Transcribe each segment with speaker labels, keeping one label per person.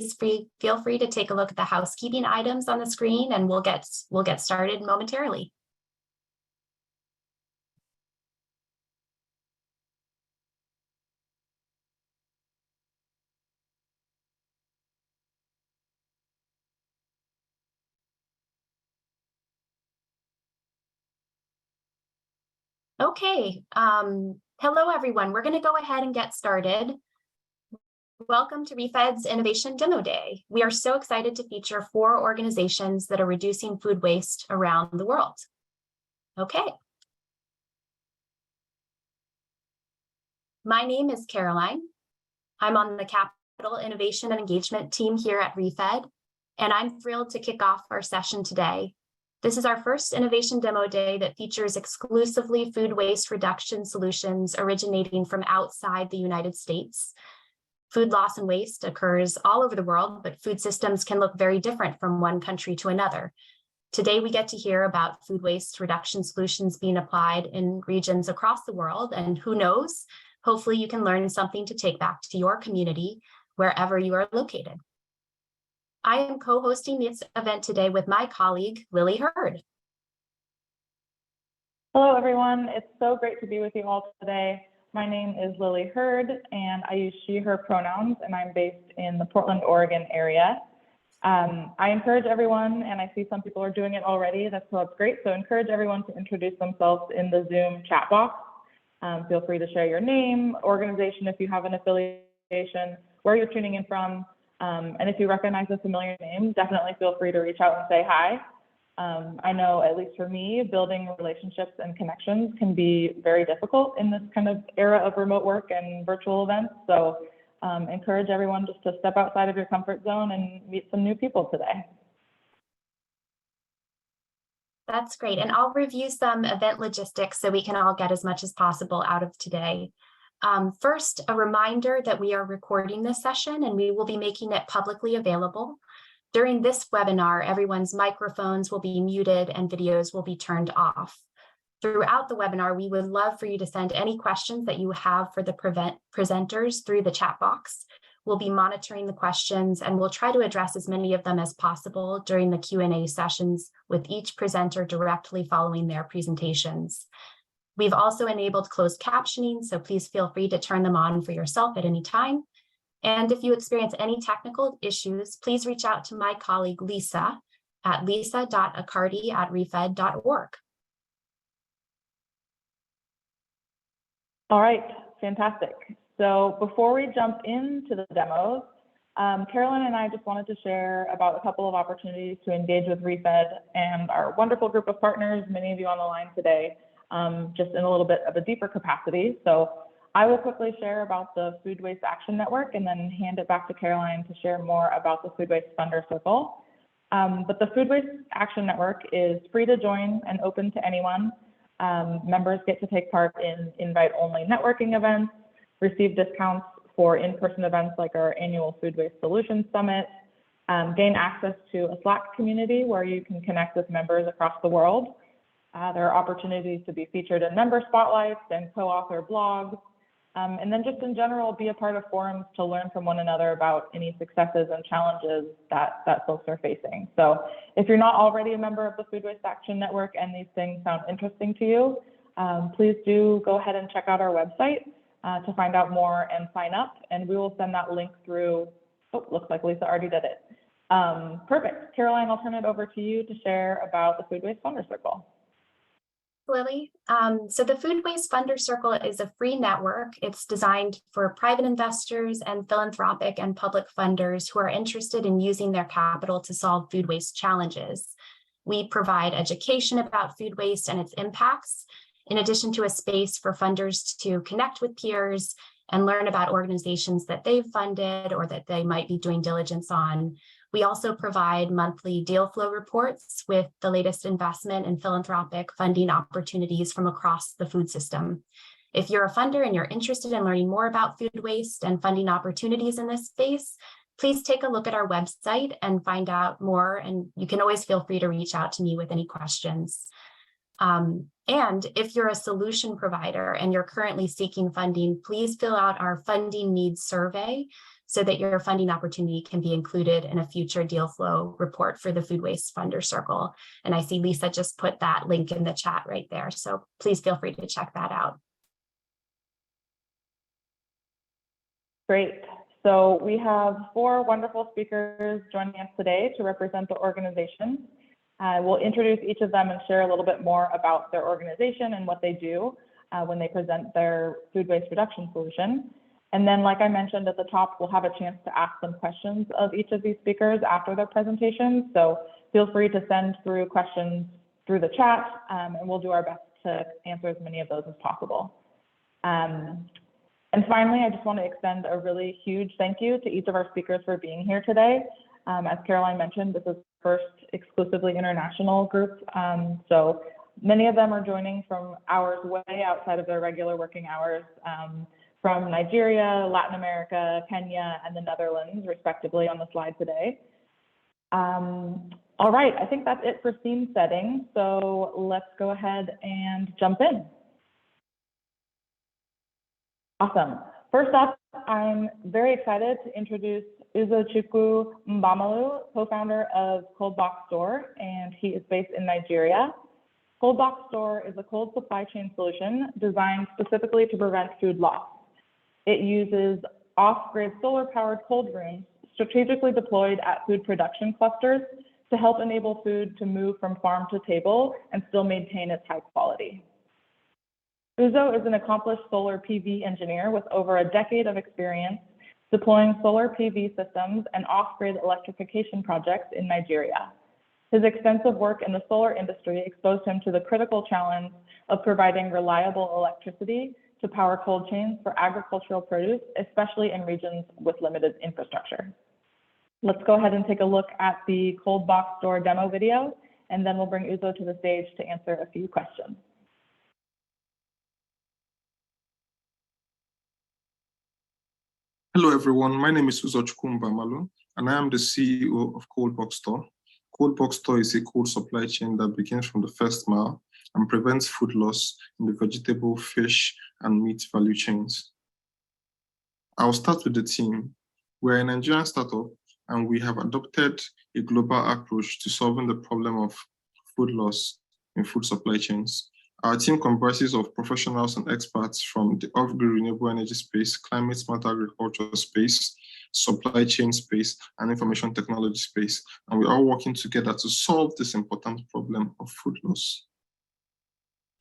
Speaker 1: feel free to take a look at the housekeeping items on the screen, and we'll get started momentarily. Okay, hello everyone. We're going to go ahead and get started. Welcome to ReFED's Innovation Demo Day. We are so excited to feature 4 organizations that are reducing food waste around the world. Okay. My name is Caroline. I'm on the Capital Innovation and Engagement team here at ReFED, and I'm thrilled to kick off our session today. This is our first Innovation Demo Day that features exclusively food waste reduction solutions originating from outside the United States. Food loss and waste occurs all over the world, but food systems can look very different from one country to another. Today, we get to hear about food waste reduction solutions being applied in regions across the world, and who knows, hopefully you can learn something to take back to your community wherever you are located. I am co-hosting this event today with my colleague, Lily Hurd.
Speaker 2: Hello, everyone. It's so great to be with you all today. My name is Lily Hurd, and I use she, her pronouns, and I'm based in the Portland, Oregon area. I encourage everyone, and I see some people are doing it already, that's great, so encourage everyone to introduce themselves in the Zoom chat box. Feel free to share your name, organization if you have an affiliation, where you're tuning in from, and if you recognize a familiar name, definitely feel free to reach out and say hi. I know, at least for me, building relationships and connections can be very difficult in this kind of era of remote work and virtual events. So encourage everyone just to step outside of your comfort zone and meet some new people today.
Speaker 1: That's great. And I'll review some event logistics so we can all get as much as possible out of today. First, a reminder that we are recording this session and we will be making it publicly available. During this webinar, everyone's microphones will be muted and videos will be turned off. Throughout the webinar, we would love for you to send any questions that you have for the presenters through the chat box. We'll be monitoring the questions and we'll try to address as many of them as possible during the Q&A sessions with each presenter directly following their presentations. We've also enabled closed captioning, so please feel free to turn them on for yourself at any time. And if you experience any technical issues, please reach out to my colleague, Lisa, at lisa.accardi@refed.org.
Speaker 2: All right, fantastic. So before we jump into the demos, Carolyn and I just wanted to share about a couple of opportunities to engage with ReFED and our wonderful group of partners, many of you on the line today, just in a little bit of a deeper capacity. So I will quickly share about the Food Waste Action Network and then hand it back to Caroline to share more about the Food Waste Funder Circle. But the Food Waste Action Network is free to join and open to anyone. Members get to take part in invite-only networking events, receive discounts for in-person events like our annual Food Waste Solutions Summit, gain access to a Slack community where you can connect with members across the world. There are opportunities to be featured in member spotlights and co-author blogs, and then just in general, be a part of forums to learn from one another about any successes and challenges that folks are facing. So if you're not already a member of the Food Waste Action Network and these things sound interesting to you, please do go ahead and check out our website to find out more and sign up, and we will send that link through. Oh, looks like Lisa already did it. Perfect. Caroline, I'll turn it over to you to share about the Food Waste Funder Circle.
Speaker 1: Lily. So the Food Waste Funder Circle is a free network. It's designed for private investors and philanthropic and public funders who are interested in using their capital to solve food waste challenges. We provide education about food waste and its impacts, in addition to a space for funders to connect with peers and learn about organizations that they've funded or that they might be doing diligence on. We also provide monthly deal flow reports with the latest investment and philanthropic funding opportunities from across the food system. If you're a funder and you're interested in learning more about food waste and funding opportunities in this space, please take a look at our website and find out more. And you can always feel free to reach out to me with any questions. And if you're a solution provider and you're currently seeking funding, please fill out our funding needs survey so that your funding opportunity can be included in a future deal flow report for the Food Waste Funder Circle. And I see Lisa just put that link in the chat right there. So please feel free to check that out.
Speaker 2: Great. So we have 4 wonderful speakers joining us today to represent the organization. We'll introduce each of them and share a little bit more about their organization and what they do when they present their food waste reduction solution. And then, like I mentioned at the top, we'll have a chance to ask them questions of each of these speakers after their presentations. So feel free to send through questions through the chat, and we'll do our best to answer as many of those as possible. And finally, I just want to extend a really huge thank you to each of our speakers for being here today. As Caroline mentioned, this is the first exclusively international group. So many of them are joining from hours way outside of their regular working hours, from Nigeria, Latin America, Kenya, and the Netherlands, respectively, on the slide today. All right, I think that's it for scene setting. So let's go ahead and jump in. Awesome. First up, I'm very excited to introduce Uzochukwu Mbamalu, co-founder of Cold Box Store, and he is based in Nigeria. Cold Box Store is a cold supply chain solution designed specifically to prevent food loss. It uses off-grid solar-powered cold rooms strategically deployed at food production clusters to help enable food to move from farm to table and still maintain its high quality. Uzo is an accomplished solar PV engineer with over a decade of experience deploying solar PV systems and off-grid electrification projects in Nigeria. His extensive work in the solar industry exposed him to the critical challenge of providing reliable electricity to power cold chains for agricultural produce, especially in regions with limited infrastructure. Let's go ahead and take a look at the Cold Box Store demo video, and then we'll bring Uzo to the stage to answer a few questions.
Speaker 3: Hello, everyone. My name is Uzochukwu Mbamalu, and I am the CEO of Cold Box Store. Cold Box Store is a cold supply chain that begins from the first mile and prevents food loss in the vegetable, fish, and meat value chains. I'll start with the team. We're a Nigerian startup, and we have adopted a global approach to solving the problem of food loss in food supply chains. Our team comprises of professionals and experts from the off-grid renewable energy space, climate smart agriculture space, supply chain space, and information technology space. And we're all working together to solve this important problem of food loss.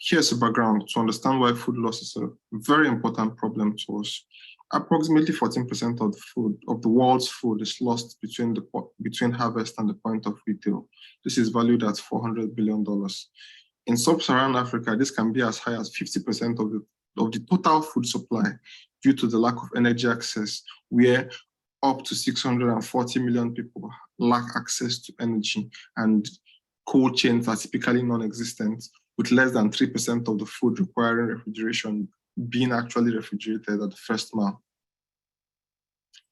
Speaker 3: Here's a background to understand why food loss is a very important problem to us. Approximately 14% of the world's food is lost between harvest and the point of retail. This is valued at $400 billion. In sub-Saharan Africa, this can be as high as 50% of the total food supply due to the lack of energy access, where up to 640 million people lack access to energy, and cold chains are typically non-existent, with less than 3% of the food requiring refrigeration being actually refrigerated at the first mile.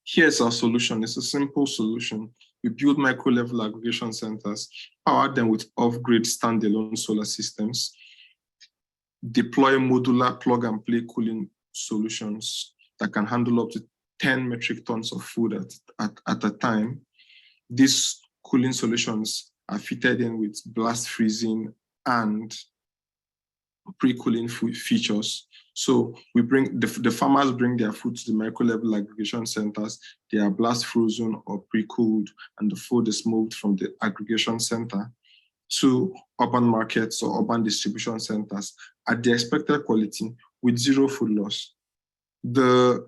Speaker 3: Here's our solution. It's a simple solution. We build micro-level aggregation centers, power them with off-grid standalone solar systems, deploy modular plug-and-play cooling solutions that can handle up to 10 metric tons of food at a time. These cooling solutions are fitted in with blast freezing and pre-cooling features. So we bring the farmers bring their food to the micro-level aggregation centers. They are blast frozen or pre-cooled, and the food is moved from the aggregation center to urban markets or urban distribution centers at the expected quality with zero food loss. The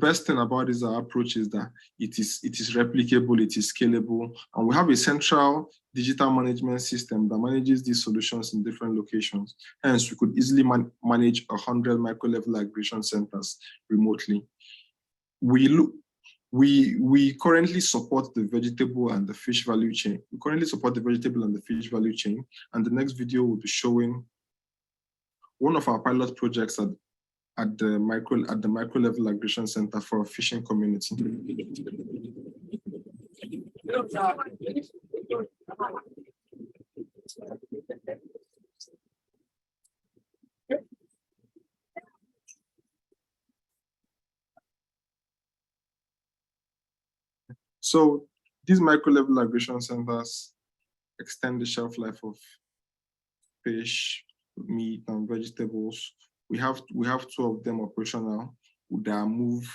Speaker 3: best thing about this approach is that it is replicable, it is scalable, and we have a central digital management system that manages these solutions in different locations. Hence, we could easily manage 100 micro-level aggregation centers remotely. We currently support the vegetable and the fish value chain. And the next video will be showing one of our pilot projects at the micro-level aggregation center for a fishing community. So these micro-level aggregation centers extend the shelf life of fish, meat, and vegetables. We have two of them operational that move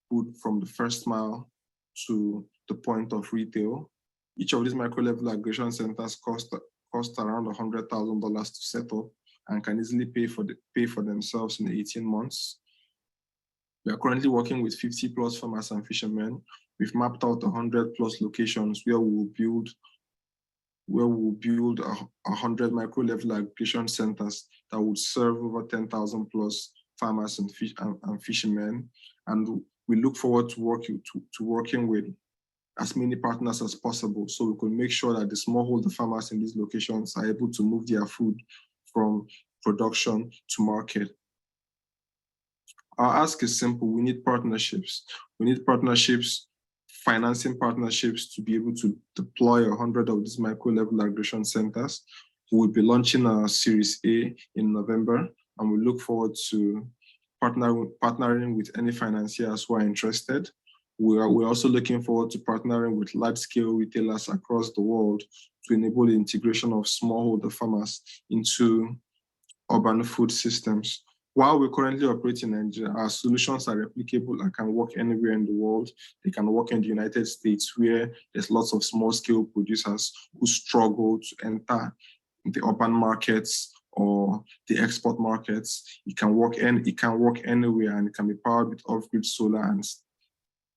Speaker 3: food from the first mile to the point of retail. Each of these micro-level aggregation centers cost around $100,000 to set up and can easily pay for themselves in 18 months. We are currently working with 50 plus farmers and fishermen. We've mapped out 100 plus locations where we will build 100 micro-level aggregation centers that would serve over 10,000 plus farmers and fishermen. And we look forward to working with as many partners as possible so we can make sure that the smallholder farmers in these locations are able to move their food from production to market. Our ask is simple. We need partnerships. We need partnerships, financing partnerships to be able to deploy 100 of these micro-level aggregation centers. We will be launching a Series A in November, and we look forward to partnering with any financiers who are interested. We're also looking forward to partnering with large-scale retailers across the world to enable the integration of smallholder farmers into urban food systems. While we currently operate in Nigeria, our solutions are replicable and can work anywhere in the world. They can work in the United States, where there's lots of small-scale producers who struggle to enter the urban markets or the export markets. It can work anywhere, and it can be powered with off-grid solar. And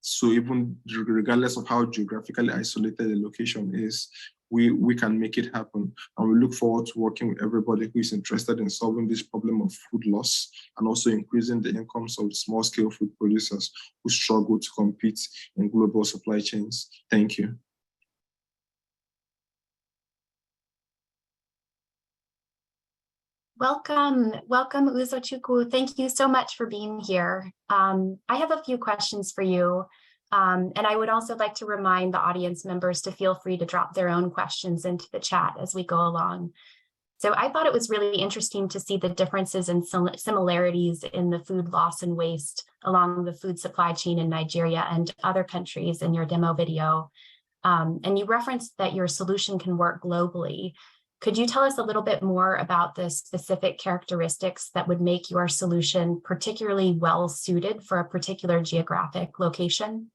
Speaker 3: so even regardless of how geographically isolated the location is, we can make it happen. And we look forward to working with everybody who is interested in solving this problem of food loss and also increasing the incomes of small-scale food producers who struggle to compete in global supply chains. Thank you.
Speaker 1: Welcome, Uzochukwu. Thank you so much for being here. I have a few questions for you. And I would also like to remind the audience members to feel free to drop their own questions into the chat as we go along. So I thought it was really interesting to see the differences and similarities in the food loss and waste along the food supply chain in Nigeria and other countries in your demo video. And you referenced that your solution can work globally. Could you tell us a little bit more about the specific characteristics that would make your solution particularly well suited for a particular geographic location?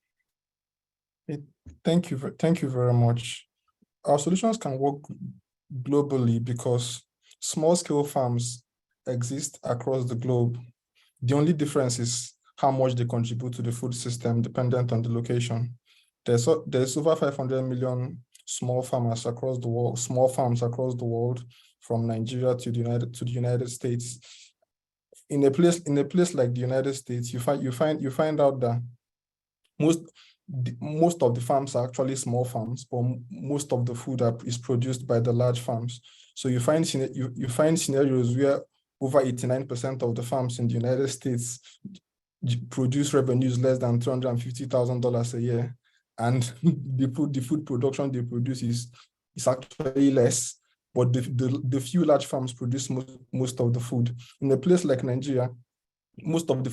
Speaker 4: Thank you very much. Our solutions can work globally because small-scale farms exist across the globe. The only difference is how much they contribute to the food system, dependent on the location. There's over 500 million small farms across the world, from Nigeria to the United States. In a place like the United States, you find out that most of the farms are actually small farms, but most of the food is produced by the large farms. So you find scenarios where over 89% of the farms in the United States produce revenues less than $250,000 a year, and the food production they produce is actually less. But the few large farms produce most of the food. In a place like Nigeria, most of the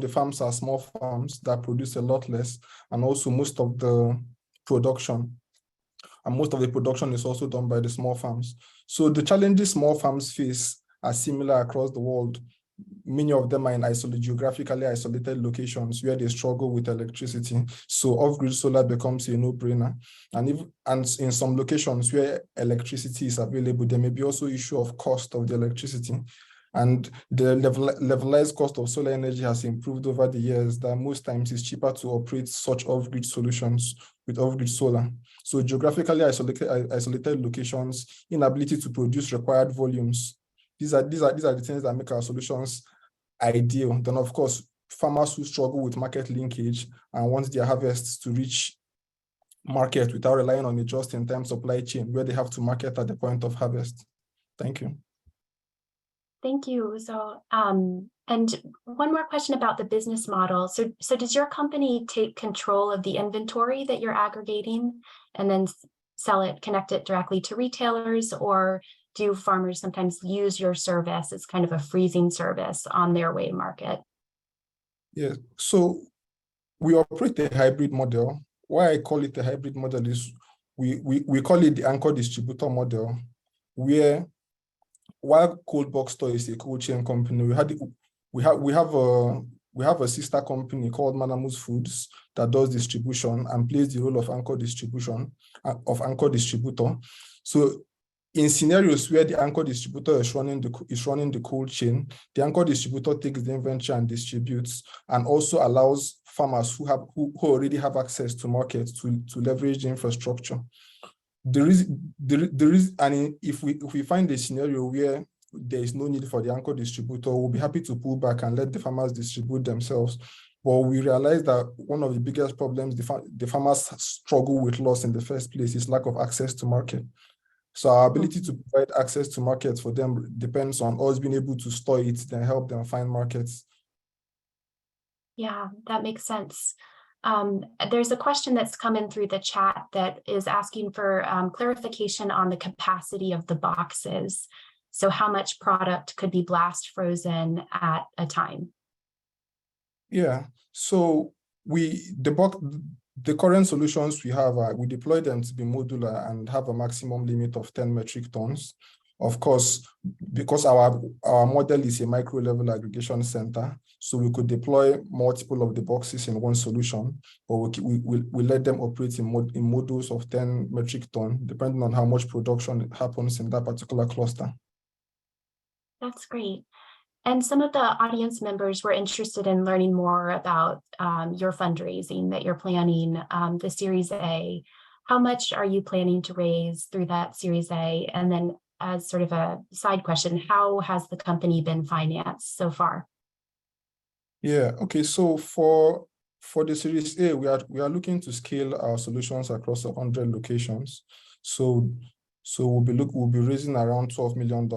Speaker 4: farms are small farms that produce a lot less, and also most of the production is also done by the small farms. So the challenges small farms face are similar across the world. Many of them are in geographically isolated locations where they struggle with electricity. So off-grid solar becomes a no-brainer. And in some locations where electricity is available, there may be also issue of cost of the electricity. And the levelized cost of solar energy has improved over the years, that most times it's cheaper to operate such off-grid solutions with off-grid solar. So geographically isolated locations, inability to produce required volumes, these are the things that make our solutions ideal. Then, of course, farmers who struggle with market linkage and want their harvests to reach market without relying on a just-in-time supply chain where they have to market at the point of harvest. Thank you.
Speaker 1: Thank you. So, and one more question about the business model. So does your company take control of the inventory that you're aggregating and then connect it directly to retailers, or do farmers sometimes use your service as kind of a freezing service on their way to market?
Speaker 4: Yeah, so we operate a hybrid model why I call it a hybrid model is we call it the anchor distributor model, where while Cold Box Store is a cold chain company, we have a sister company called Manamus Foods that does distribution and plays the role of anchor distributor. So in scenarios where the anchor distributor is running the cold chain, the anchor distributor takes the inventory and distributes, and also allows farmers who already have access to markets to leverage the infrastructure. If we find a scenario where there is no need for the anchor distributor, we'll be happy to pull back and let the farmers distribute themselves. But we realize that one of the biggest problems the farmers struggle with loss in the first place is lack of access to market. So our ability to provide access to markets for them depends on us being able to store it, then help them find markets.
Speaker 1: Yeah, that makes sense. There's a question that's come in through the chat that is asking for clarification on the capacity of the boxes. So how much product could be blast frozen at a time?
Speaker 4: Yeah, so the current solutions we have, we deploy them to be modular and have a maximum limit of 10 metric tons. Of course, because our model is a micro level aggregation center, so we could deploy multiple of the boxes in one solution, but we let them operate in modules of 10 metric ton, depending on how much production happens in that particular cluster.
Speaker 1: That's great. And some of the audience members were interested in learning more about your fundraising that you're planning, the Series A. How much are you planning to raise through that Series A? And then as sort of a side question, how has the company been financed so far?
Speaker 4: Yeah, okay, so for the Series A, we are looking to scale our solutions across 100 locations. So we'll be raising around $12 million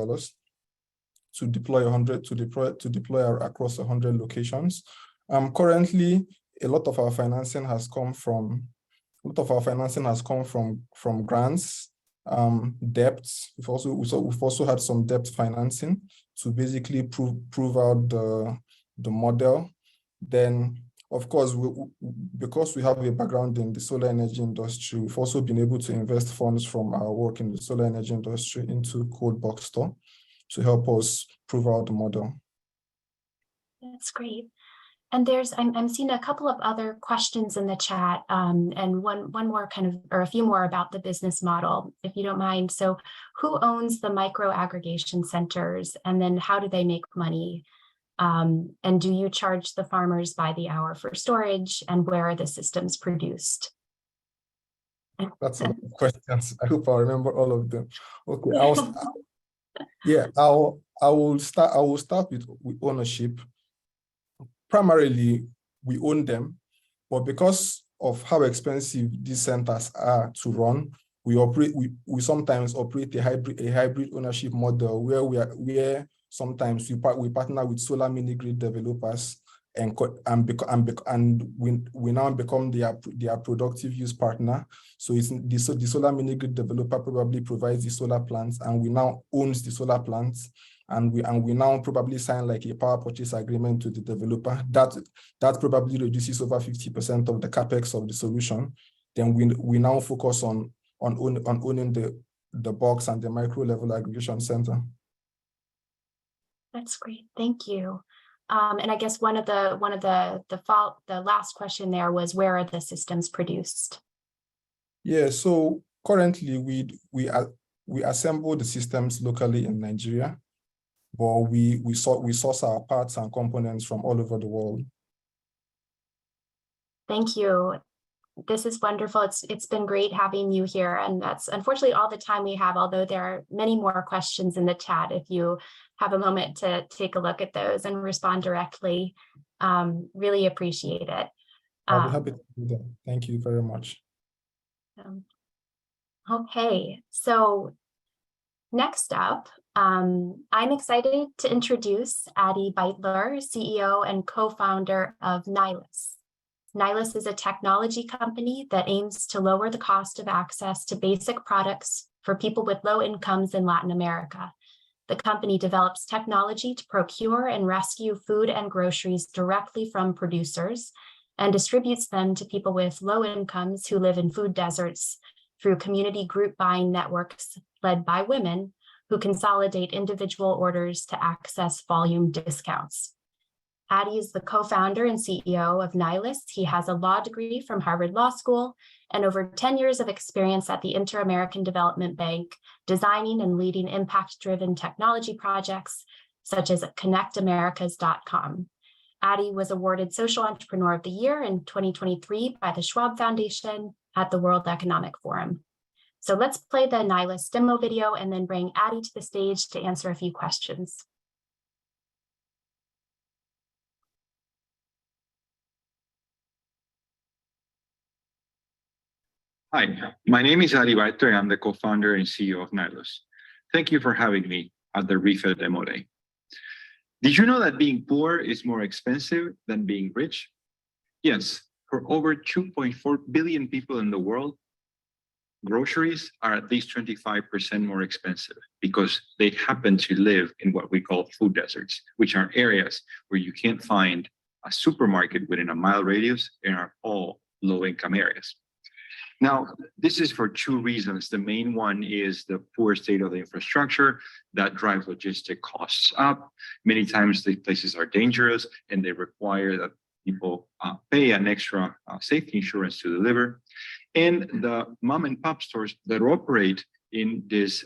Speaker 4: to deploy across 100 locations. Currently, a lot of our financing has come from grants, debts. We've also had some debt financing to basically prove out the model. Then, of course, because we have a background in the solar energy industry, we've also been able to invest funds from our work in the solar energy industry into Cold Box Store to help us prove out the model.
Speaker 1: That's great. And I'm seeing a couple of other questions in the chat, and one more or a few more about the business model, if you don't mind. So who owns the micro aggregation centers, and then how do they make money? And do you charge the farmers by the hour for storage, and where are the systems produced?
Speaker 4: That's a lot of questions. I hope I remember all of them. Okay, I will start with ownership. Primarily, we own them, but because of how expensive these centers are to run, we sometimes operate a hybrid ownership model where sometimes we partner with solar mini grid developers and we now become their productive use partner. So the solar mini grid developer probably provides the solar plants, and we now owns the solar plants, and we now probably sign like a power purchase agreement to the developer. That probably reduces over 50% of the capex of the solution. Then we now focus on owning the box and the micro level aggregation center.
Speaker 1: That's great. Thank you. And I guess one of the last question there was, where are the systems produced? Yeah,
Speaker 4: so currently we assemble the systems locally in Nigeria, but we source our parts and components from all over the world.
Speaker 1: Thank you. This is wonderful. It's been great having you here, and that's unfortunately all the time we have, although there are many more questions in the chat. If you have a moment to take a look at those and respond directly, really appreciate it.
Speaker 4: I'll be happy to do that. Thank you very much.
Speaker 1: Okay, so next up, I'm excited to introduce Adi Beitler, CEO and co-founder of Nilus. Nilus is a technology company that aims to lower the cost of access to basic products for people with low incomes in Latin America. The company develops technology to procure and rescue food and groceries directly from producers and distributes them to people with low incomes who live in food deserts through community group buying networks led by women who consolidate individual orders to access volume discounts. Adi is the co-founder and CEO of Nihilist. He has a law degree from Harvard Law School and over 10 years of experience at the Inter-American Development Bank, designing and leading impact-driven technology projects such as ConnectAmericas.com. Adi was awarded Social Entrepreneur of the Year in 2023 by the Schwab Foundation at the World Economic Forum. So let's play the Nihilist demo video and then bring Adi to the stage to answer a few questions.
Speaker 5: Hi, my name is Adi Baito. I'm the co-founder and CEO of Nihilist. Thank you for having me at the ReFed Demo Day. Did you know that being poor is more expensive than being rich? Yes, for over 2.4 billion people in the world, groceries are at least 25% more expensive because they happen to live in what we call food deserts, which are areas where you can't find a supermarket within a mile radius and are all low-income areas. Now, this is for two reasons. The main one is the poor state of the infrastructure that drives logistic costs up. Many times the places are dangerous and they require that people pay an extra safety insurance to deliver. And the mom and pop stores that operate in these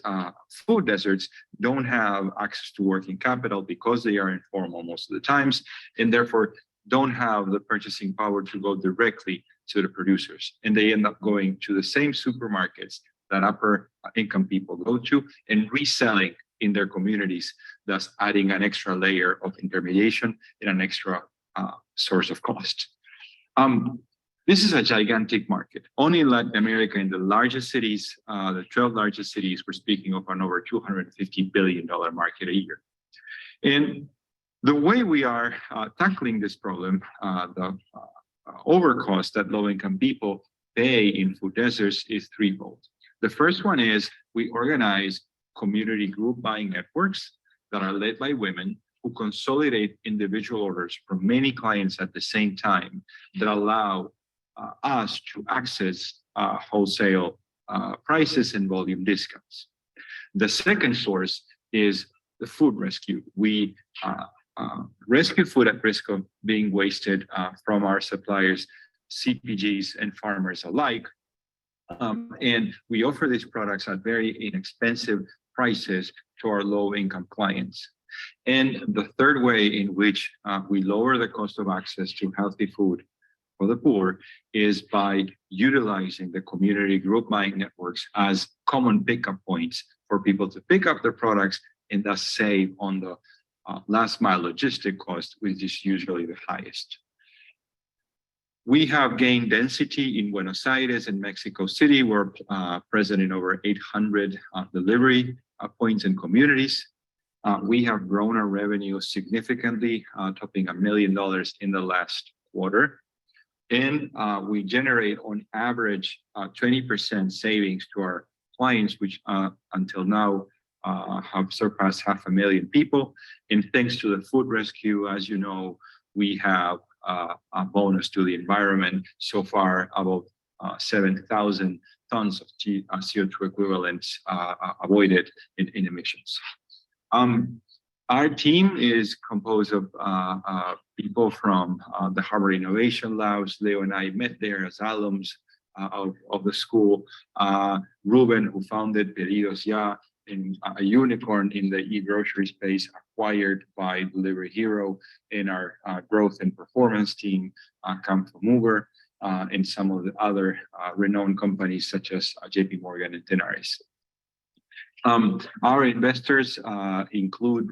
Speaker 5: food deserts don't have access to working capital because they are informal most of the times, and therefore don't have the purchasing power to go directly to the producers. And they end up going to the same supermarkets that upper income people go to and reselling in their communities, thus adding an extra layer of intermediation and an extra source of cost. This is a gigantic market. Only in Latin America, in the largest cities, the 12 largest cities, we're speaking of an over $250 billion market a year. And the way we are tackling this problem, the overcost that low-income people pay in food deserts is threefold. The first one is we organize community group buying networks that are led by women who consolidate individual orders from many clients at the same time that allow us to access wholesale prices and volume discounts. The second source is the food rescue. We rescue food at risk of being wasted from our suppliers, CPGs and farmers alike. And we offer these products at very inexpensive prices to our low-income clients. And the third way in which we lower the cost of access to healthy food for the poor is by utilizing the community group buying networks as common pickup points for people to pick up their products and thus save on the last mile logistic cost, which is usually the highest. We have gained density in Buenos Aires and Mexico City. We're present in over 800 delivery points and communities. We have grown our revenue significantly, topping $1 million in the last quarter. And we generate on average 20% savings to our clients, which until now have surpassed 500,000 people. And thanks to the food rescue, as you know, we have a bonus to the environment. So far, about 7,000 tons of CO2 equivalents avoided in emissions. Our team is composed of people from the Harvard Innovation Labs. Leo and I met there as alums of the school. Ruben, who founded Pedidos Ya, and a unicorn in the e-grocery space, acquired by Delivery Hero, and our growth and performance team come from Uber and some of the other renowned companies such as JP Morgan and Tenaris. Our investors include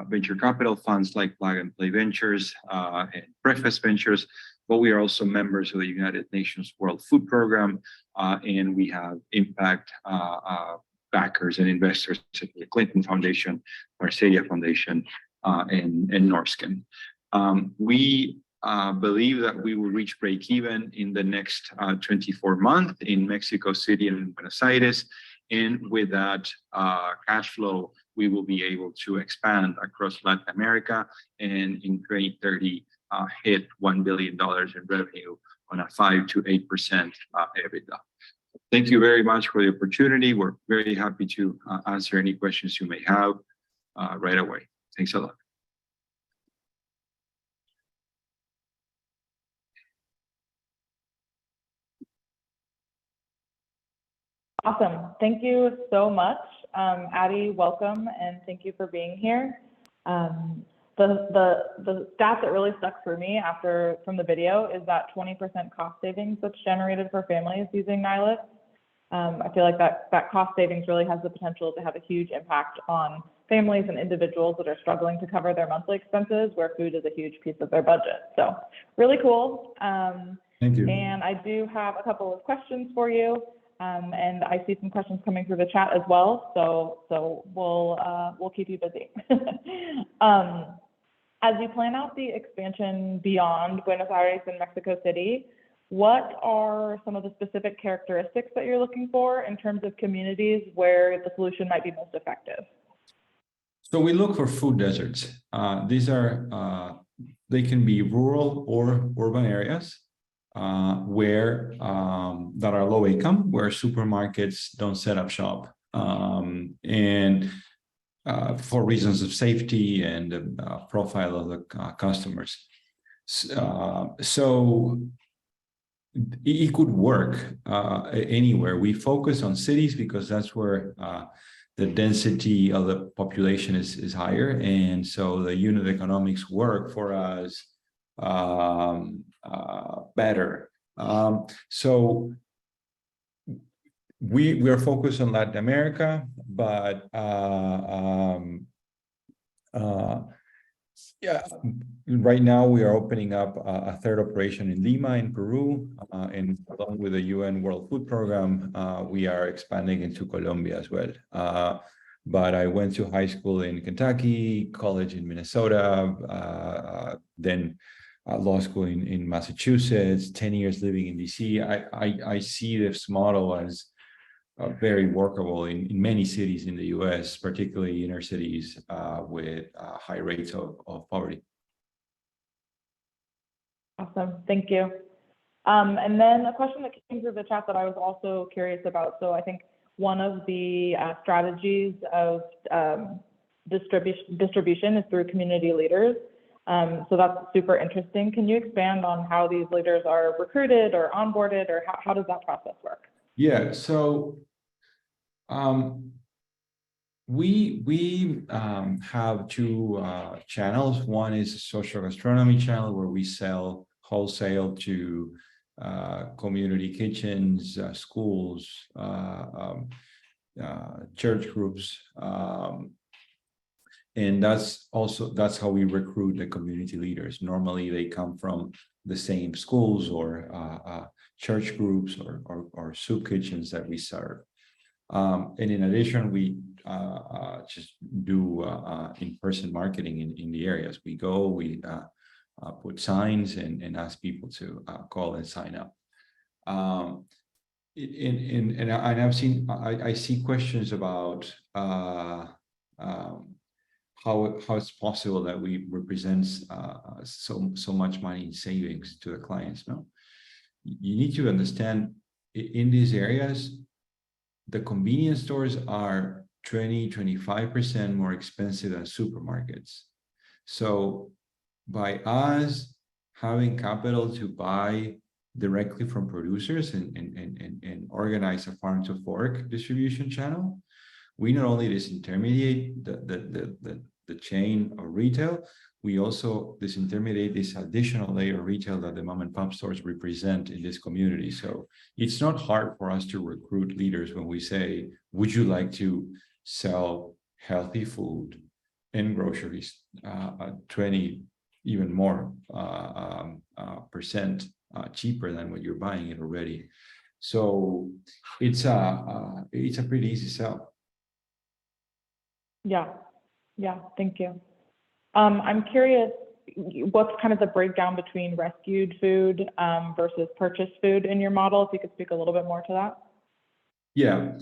Speaker 5: venture capital funds like Plug and Play Ventures and Preface Ventures, but we are also members of the United Nations World Food Program, and we have impact backers and investors such as the Clinton Foundation, Marcelia Foundation, and Norskin. We believe that we will reach break even in the next 24 months in Mexico City and Buenos Aires. And with that cash flow, we will be able to expand across Latin America. And in 2030, hit $1 billion in revenue on a 5 to 8% EBITDA. Thank you very much for the opportunity. We're very happy to answer any questions you may have right away. Thanks a lot.
Speaker 2: Awesome. Thank you so much. Addie, welcome, and thank you for being here. The stat that really stuck for me from the video is that 20% cost savings that's generated for families using Nihilus. I feel like that cost savings really has the potential to have a huge impact on families and individuals that are struggling to cover their monthly expenses, where food is a huge piece of their budget. So really cool.
Speaker 6: Thank you.
Speaker 2: And I do have a couple of questions for you. And I see some questions coming through the chat as well. So we'll keep you busy. As you plan out the expansion beyond Buenos Aires and Mexico City, what are some of the specific characteristics that you're looking for in terms of communities where the solution might be most effective?
Speaker 6: So we look for food deserts. These are, they can be rural or urban areas where that are low income, where supermarkets don't set up shop. And for reasons of safety and the profile of the customers. So it could work anywhere. We focus on cities because that's where the density of the population is higher. And so the unit economics work for us better. So we are focused on Latin America, but yeah, right now we are opening up a third operation in Lima in Peru, and along with the UN World Food Program, we are expanding into Colombia as well. But I went to high school in Kentucky, college in Minnesota, then law school in Massachusetts, 10 years living in DC. I see this model as very workable in many cities in the US, particularly inner cities with high rates of poverty.
Speaker 2: Awesome, thank you. And then a question that came through the chat that I was also curious about. So I think one of the strategies of distribution is through community leaders. So that's super interesting. Can you expand on how these leaders are recruited or onboarded, or how does that process work?
Speaker 6: Yeah, so we have two channels. One is a social gastronomy channel where we sell wholesale to community kitchens, schools, church groups, and that's how we recruit the community leaders. Normally they come from the same schools or church groups or soup kitchens that we serve. And in addition, we just do in-person marketing in the areas. We go, we put signs and ask people to call and sign up. And I've seen, I see questions about how it's possible that we represent so much money in savings to the clients. No, you need to understand in these areas, the convenience stores are 20–25% more expensive than supermarkets. So by us having capital to buy directly from producers and organize a farm to fork distribution channel, we not only disintermediate the chain of retail, we also disintermediate this additional layer of retail that the mom and pop stores represent in this community. So it's not hard for us to recruit leaders when we say, would you like to sell healthy food and groceries 20, even more percent cheaper than what you're buying it already. So it's a pretty easy sell.
Speaker 2: Yeah, thank you. I'm curious, what's kind of the breakdown between rescued food versus purchased food in your model? If you could speak a little bit more to that.
Speaker 6: Yeah,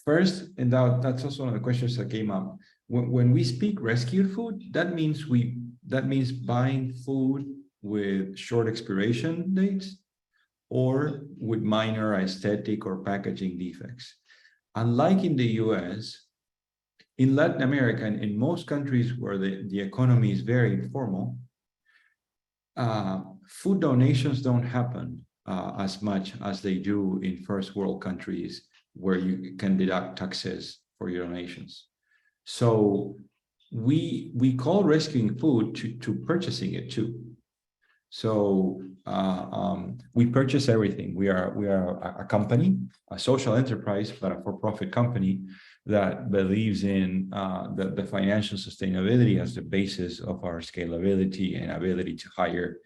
Speaker 6: first, and that's also one of the questions that came up. When we speak rescued food, that means we that means buying food with short expiration dates or with minor aesthetic or packaging defects. Unlike in the US, in Latin America and in most countries where the economy is very informal, food donations don't happen as much as they do in first world countries where you can deduct taxes for your donations. So we call rescuing food to purchasing it too. So we purchase everything. We are a company, a social enterprise, but a for-profit company that believes in the financial sustainability as the basis of our scalability and ability to hire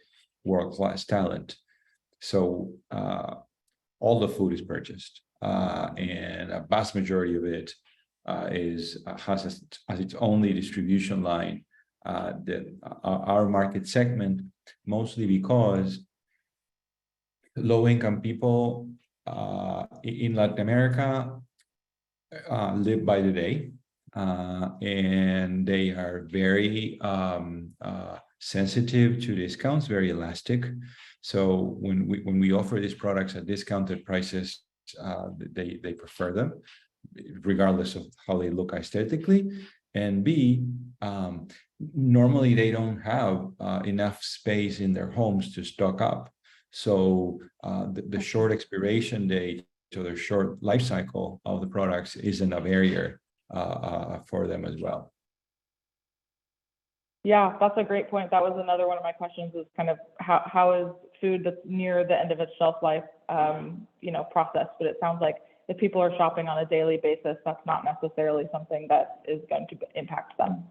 Speaker 6: world-class talent. So all the food is purchased, and a vast majority of it has its only distribution line. Our market segment, mostly because low-income people in Latin America live by the day, and they are very sensitive to discounts, very elastic. So when we offer these products at discounted prices, they prefer them, regardless of how they look aesthetically. And B, normally they don't have enough space in their homes to stock up. So the short expiration date or the short life cycle of the products isn't a barrier for them as well.
Speaker 2: Yeah, that's a great point. That was another one of my questions, is kind of how is food that's near the end of its shelf life, processed? But it sounds like if people are shopping on a daily basis, that's not necessarily something that is going to impact them.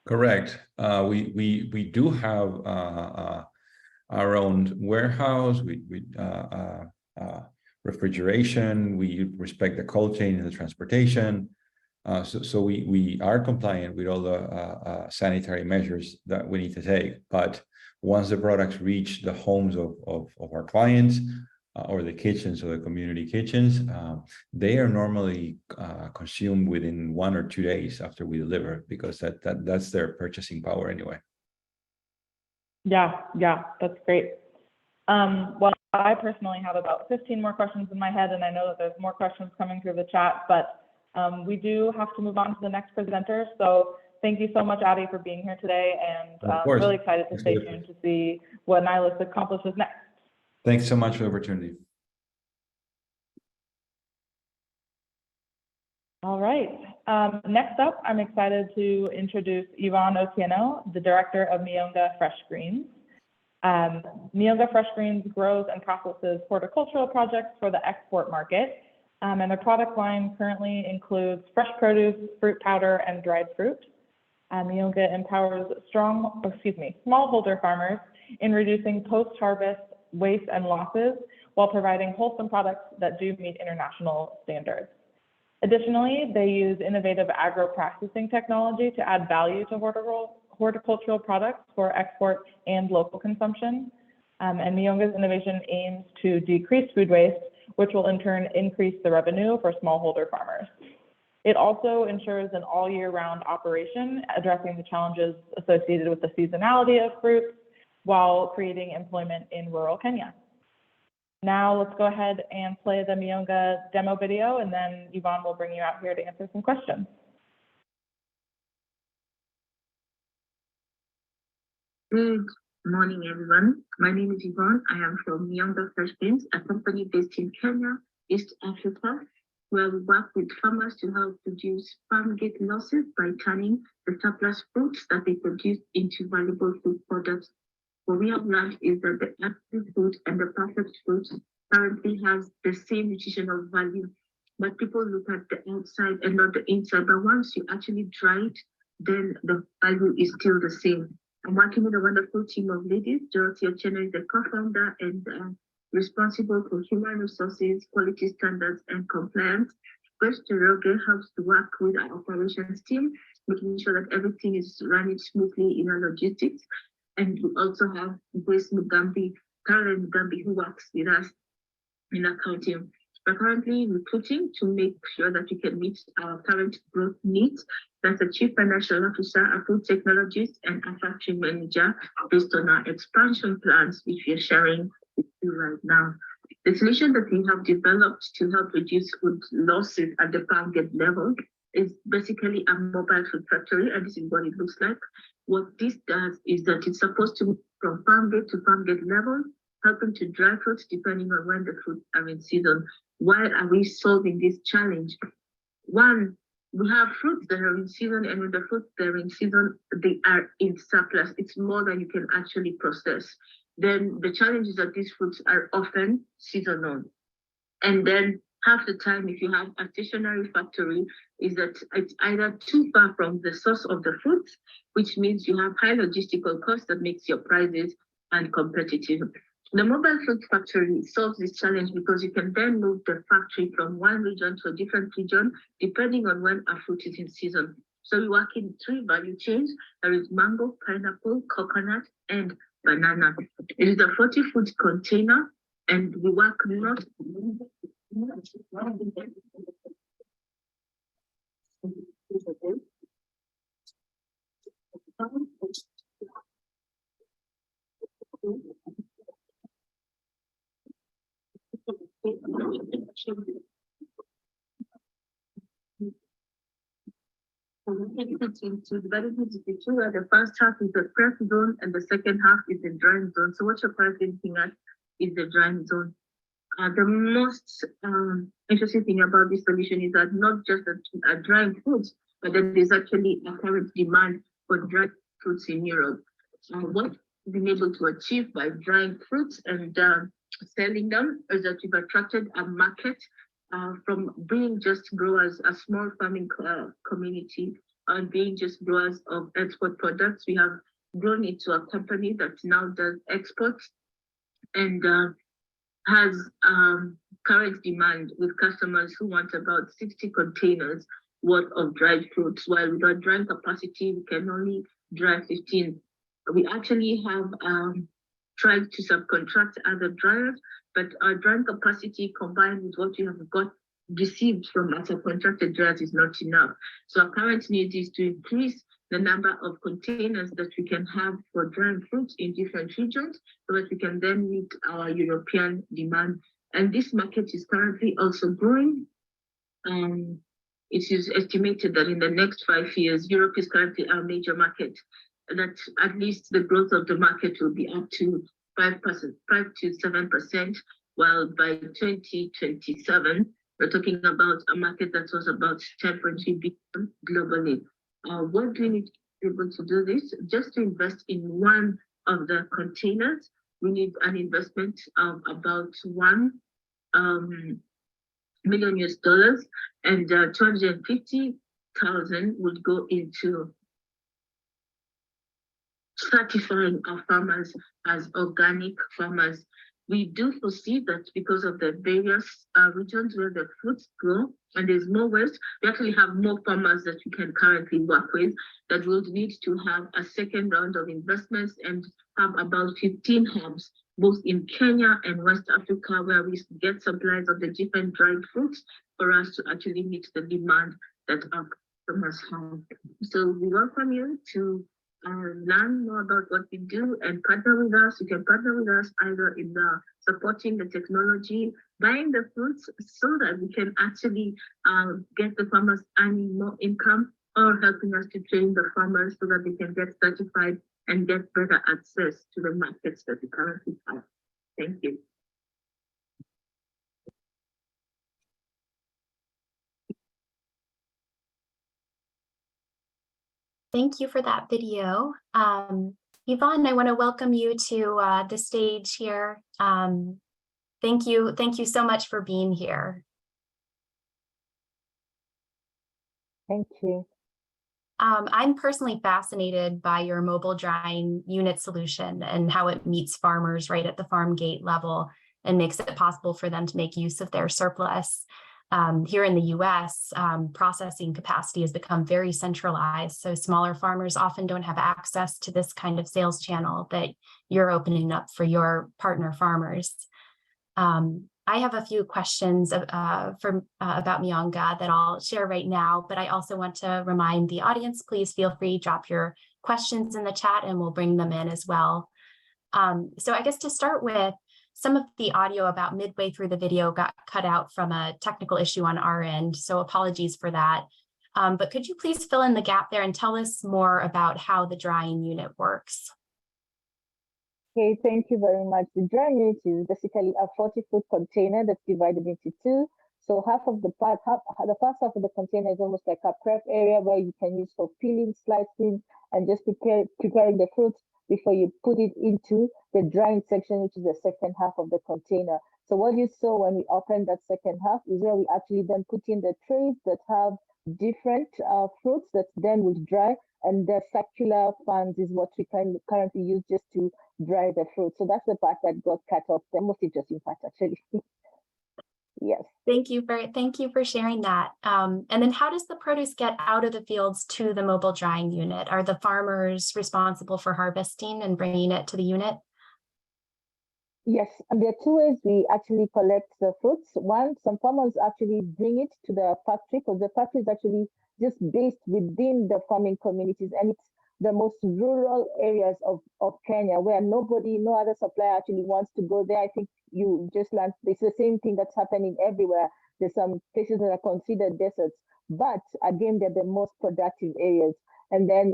Speaker 6: Correct. We do have our own warehouse. We refrigeration. We respect the cold chain and the transportation. So we are compliant with all the sanitary measures that we need to take. But once the products reach the homes of our clients or the kitchens or the community kitchens, they are normally consumed within 1 or 2 days after we deliver, because that's their purchasing power anyway.
Speaker 2: Yeah, that's great. Well, I personally have about 15 more questions in my head, and I know that there's more questions coming through the chat, but we do have to move on to the next presenter. So thank you so much, Adi, for being here today, and really excited to stay tuned to see what Nihilist accomplishes next.
Speaker 6: Thanks so much for the opportunity.
Speaker 2: All right. Next up, I'm excited to introduce Yvonne Otieno, the director of Mionga Fresh Greens. Mionga Fresh Greens grows and processes horticultural projects for the export market, and their product line currently includes fresh produce, fruit powder, and dried fruit. Mionga empowers smallholder farmers in reducing post-harvest waste and losses while providing wholesome products that do meet international standards. Additionally, they use innovative agro-processing technology to add value to horticultural products for export and local consumption. And Mionga's innovation aims to decrease food waste, which will in turn increase the revenue for smallholder farmers. It also ensures an all year round operation, addressing the challenges associated with the seasonality of fruits while creating employment in rural Kenya. Now let's go ahead and play the Mionga demo video, and then Yvonne will bring you out here to answer some questions.
Speaker 7: Good morning, everyone. My name is Yvonne. I am from Mionga Fresh Greens, a company based in Kenya, East Africa, where we work with farmers to help reduce farm gate losses by turning the surplus fruits that they produce into valuable food products. What we have learned is that the active fruit and the perfect fruit currently has the same nutritional value, but people look at the outside and not the inside. But once you actually dry it, then the value is still the same. I'm working with a wonderful team of ladies. Dorothy Otieno is the co-founder and responsible for human resources, quality standards, and compliance. Grace Njoroge helps to work with our operations team, making sure that everything is running smoothly in our logistics. And we also have Grace Mugambi, Karen Mugambi, who works with us in accounting. We're currently recruiting to make sure that we can meet our current growth needs. That's a Chief Financial Officer, a food technologist, and a factory manager based on our expansion plans, which we are sharing with you right now. The solution that we have developed to help reduce food losses at the farm gate level is basically a mobile food factory, and this is what it looks like. What this does is that it's supposed to, from farm gate to farm gate level, helping to dry fruits depending on when the fruits are in season. Why are we solving this challenge? One, we have fruits that are in season, and when the fruits that are in season, they are in surplus. It's more than you can actually process. Then the challenge is that these fruits are often seasonal. And then half the time, if you have a stationary factory, is that it's either too far from the source of the fruits, which means you have high logistical costs that makes your prices uncompetitive. The mobile fruit factory solves this challenge because you can then move the factory from one region to a different region, depending on when a fruit is in season. So we work in 3 value chains. There is mango, pineapple, coconut, and banana. It is a 40-foot container, and we work not. The first half is the press zone and the second half is the drying zone. So what you're currently looking at is the drying zone. The most interesting thing about this solution is that not just a drying fruits, but that there's actually a current demand for dried fruits in Europe. What we've been able to achieve by drying fruits and selling them is that we've attracted a market from being just growers, a small farming community, and being just growers of export products. We have grown into a company that now does exports and has current demand with customers who want about 60 containers worth of dried fruits, while with our drying capacity, we can only dry 15. We actually have tried to subcontract other dryers, but our drying capacity combined with what we have got received from our subcontracted dryers is not enough. So our current need is to increase the number of containers that we can have for drying fruits in different regions so that we can then meet our European demand. And this market is currently also growing. It is estimated that in the next 5 years, Europe is currently our major market, that at least the growth of the market will be up to 5% to 7%, while by 2027, we're talking about a market that was about 10.3 billion globally. What do we need to be able to do this? Just to invest in one of the containers, we need an investment of about $1 million US, and 250,000 would go into certifying our farmers as organic farmers. We do foresee that because of the various regions where the fruits grow and there's more waste, we actually have more farmers that we can currently work with, that will need to have a second round of investments and have about 15 hubs, both in Kenya and West Africa, where we get supplies of the different dried fruits for us to actually meet the demand that our customers have. So we welcome you to learn more about what we do and partner with us. You can partner with us either in supporting the technology, buying the fruits so that we can actually get the farmers earning more income, or helping us to train the farmers so that they can get certified and get better access to the markets that we currently have. Thank you.
Speaker 1: Thank you for that video. Yvonne, I want to welcome you to the stage here. Thank you so much for being here.
Speaker 2: Thank you.
Speaker 1: I'm personally fascinated by your mobile drying unit solution and how it meets farmers right at the farm gate level and makes it possible for them to make use of their surplus. Here in the US, processing capacity has become very centralized, so smaller farmers often don't have access to this kind of sales channel that you're opening up for your partner farmers. I have a few questions about Myonga that I'll share right now, but I also want to remind the audience, please feel free to drop your questions in the chat and we'll bring them in as well. So I guess to start with, some of the audio about midway through the video got cut out from a technical issue on our end, so apologies for that. But could you please fill in the gap there and tell us more about how the drying unit works?
Speaker 8: Okay, thank you very much. The drying unit is basically a 40-foot container that's divided into two. So the first half of the container is almost like a prep area where you can use for peeling, slicing, and just preparing the fruits before you put it into the drying section, which is the second half of the container. So what you saw when we opened that second half is where we actually then put in the trays that have different fruits that then will dry, and the circular fans is what we can currently use just to dry the fruit. So that's the part that got cut off, the most interesting part actually. Yes.
Speaker 1: Thank you for sharing that. And then how does the produce get out of the fields to the mobile drying unit? Are the farmers responsible for harvesting and bringing it to the unit?
Speaker 8: Yes, and there are two ways we actually collect the fruits. One, some farmers actually bring it to the factory because the factory is actually just based within the farming communities, and it's the most rural areas of Kenya where no other supplier actually wants to go there. I think you just learned it's the same thing that's happening everywhere. There's some places that are considered deserts, but again, they're the most productive areas. And then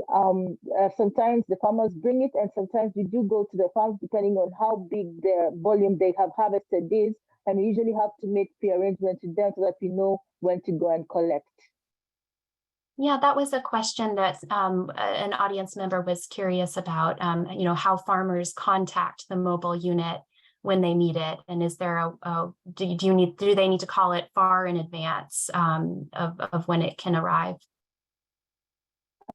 Speaker 8: sometimes the farmers bring it, and sometimes we do go to the farms depending on how big their volume they have harvested is. And we usually have to make pre-arrangements with them so that we know when to go and collect.
Speaker 1: Yeah, that was a question that an audience member was curious about, how farmers contact the mobile unit when they need it. And is there do they need to call it far in advance of when it can arrive?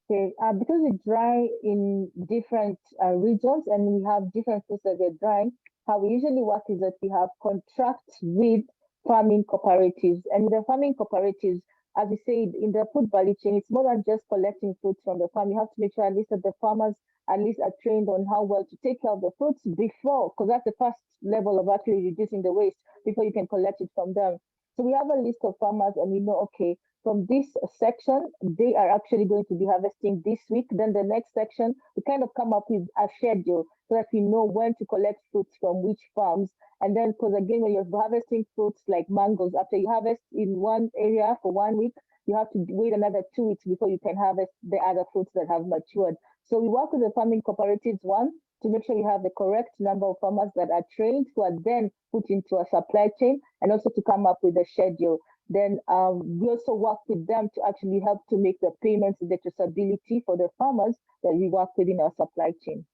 Speaker 8: Okay, because we dry in different regions and we have different foods that we're drying, how we usually work is that we have contracts with farming cooperatives. And with the farming cooperatives, as we said, in the food value chain, it's more than just collecting fruits from the farm. You have to make sure at least that the farmers at least are trained on how well to take care of the fruits before, because that's the first level of actually reducing the waste before you can collect it from them. So we have a list of farmers and we know, okay, from this section, they are actually going to be harvesting this week. Then the next section, we kind of come up with a schedule so that we know when to collect fruits from which farms. And then, because again, when you're harvesting fruits like mangoes, after you harvest in one area for 1 week, you have to wait another 2 weeks before you can harvest the other fruits that have matured. So we work with the farming cooperatives, one, to make sure we have the correct number of farmers that are trained, who are then put into a supply chain, and also to come up with a schedule. Then we also work with them to actually help to make the payments and the traceability for the farmers that we work with in our supply chain.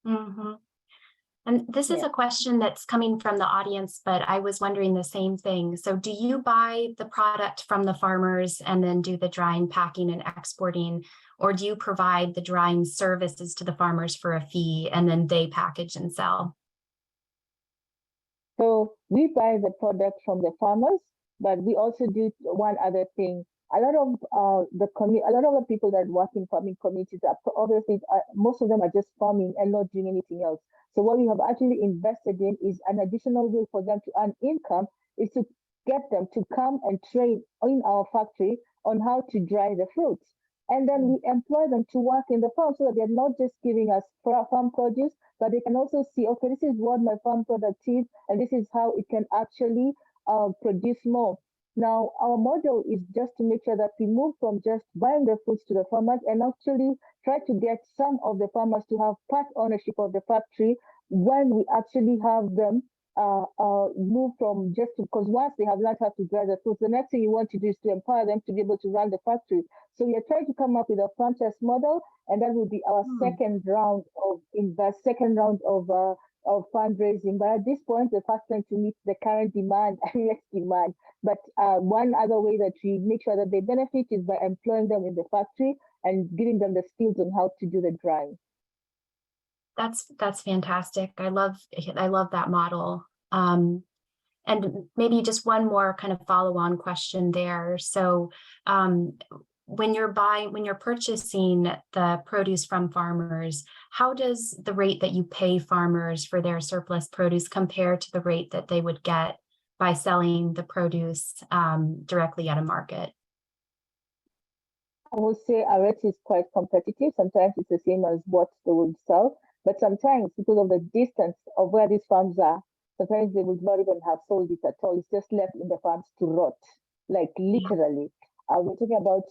Speaker 1: Mm-hmm. And this is a question that's coming from the audience, but I was wondering the same thing. So do you buy the product from the farmers and then do the drying, packing, and exporting, or do you provide the drying services to the farmers for a fee and then they package and sell?
Speaker 8: So we buy the product from the farmers, but we also do one other thing. A lot of the people that work in farming communities are obviously most of them are just farming and not doing anything else. So what we have actually invested in is an additional way for them to earn income, is to get them to come and train in our factory on how to dry the fruits. And then we employ them to work in the farm so that they're not just giving us farm produce, but they can also see, okay, this is what my farm product is, and this is how it can actually produce more. Now, our model is just to make sure that we move from just buying the fruits to the farmers and actually try to get some of the farmers to have part ownership of the factory when we actually have them move from just because once they have learned how to dry the fruits, the next thing you want to do is to empower them to be able to run the factory. So we are trying to come up with a franchise model, and that will be our second round of fundraising. But at this point, we're first trying to meet the current demand and next demand. But one other way that we make sure that they benefit is by employing them in the factory and giving them the skills on how to do the drying.
Speaker 1: That's fantastic. I love that model. And maybe just one more kind of follow-on question there. So when you're purchasing the produce from farmers, how does the rate that you pay farmers for their surplus produce compare to the rate that they would get by selling the produce directly at a market?
Speaker 8: I would say our rate is quite competitive. Sometimes it's the same as what they would sell, but sometimes because of the distance of where these farms are, sometimes they would not even have sold it at all. It's just left in the farms to rot, like literally. We're talking about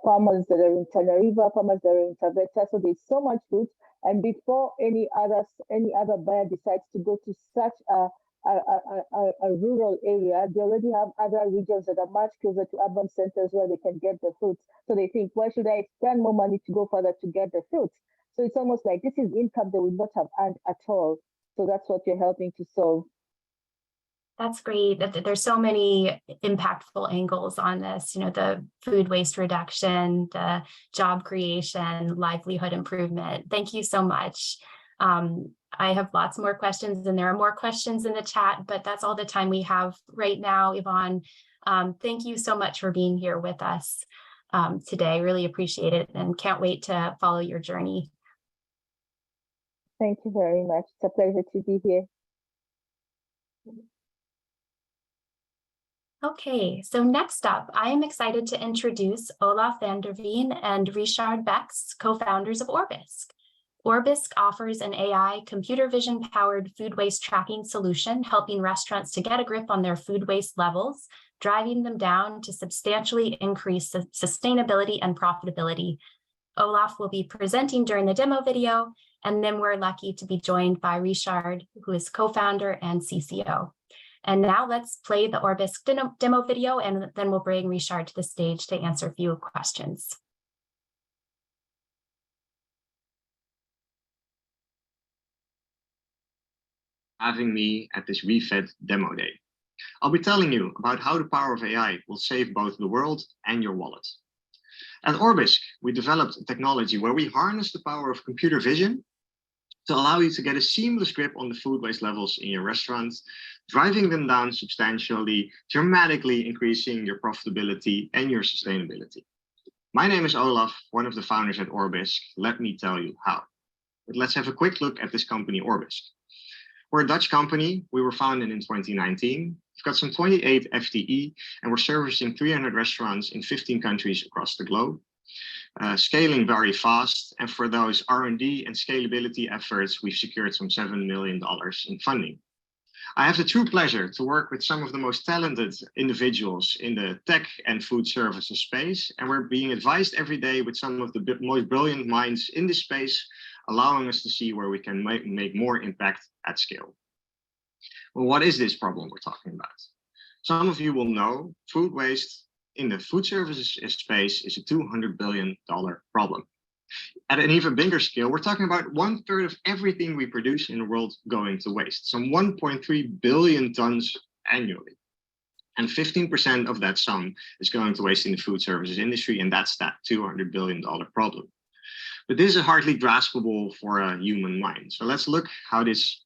Speaker 8: farmers that are in Tanariva, farmers that are in Taveta. So there's so much fruit, and before any other buyer decides to go to such a rural area, they already have other regions that are much closer to urban centers where they can get the fruits. So they think, why should I spend more money to go further to get the fruits? So it's almost like this is income they would not have earned at all. So that's what you're helping to solve.
Speaker 1: That's great. There's so many impactful angles on this, the food waste reduction, the job creation, livelihood improvement. Thank you so much. I have lots more questions, and there are more questions in the chat, but that's all the time we have right now. Yvonne, thank you so much for being here with us today. Really appreciate it, and can't wait to follow your journey.
Speaker 8: Thank you very much. It's a pleasure to be here.
Speaker 1: Okay, so next up, I am excited to introduce Olaf van der Veen and Richard Becks, co-founders of Orbisk. Orbisk offers an AI computer vision powered food waste tracking solution, helping restaurants to get a grip on their food waste levels, driving them down to substantially increase sustainability and profitability. Olaf will be presenting during the demo video, and then we're lucky to be joined by Richard, who is co-founder and CCO. And now let's play the Orbisk demo video, and then we'll bring Richard to the stage to answer a few questions.
Speaker 9: Having me at this ReFed demo day. I'll be telling you about how the power of AI will save both the world and your wallet. At Orbisk, we developed a technology where we harness the power of computer vision to allow you to get a seamless grip on the food waste levels in your restaurants, driving them down substantially, dramatically increasing your profitability and your sustainability. My name is Olaf, one of the founders at Orbisk. Let me tell you how. But let's have a quick look at this company, Orbisk. We're a Dutch company. We were founded in 2019. We've got some 28 FTE, and we're servicing 300 restaurants in 15 countries across the globe. Scaling very fast, and for those R&D and scalability efforts, we've secured some $7 million in funding. I have the true pleasure to work with some of the most talented individuals in the tech and food services space, and we're being advised every day with some of the most brilliant minds in this space, allowing us to see where we can make more impact at scale. Well, what is this problem we're talking about? Some of you will know food waste in the food services space is a $200 billion problem. At an even bigger scale, we're talking about 1/3 of everything we produce in the world going to waste, some 1.3 billion tons annually. And 15% of that sum is going to waste in the food services industry, and that's that $200 billion problem. But this is hardly graspable for a human mind. So let's look how this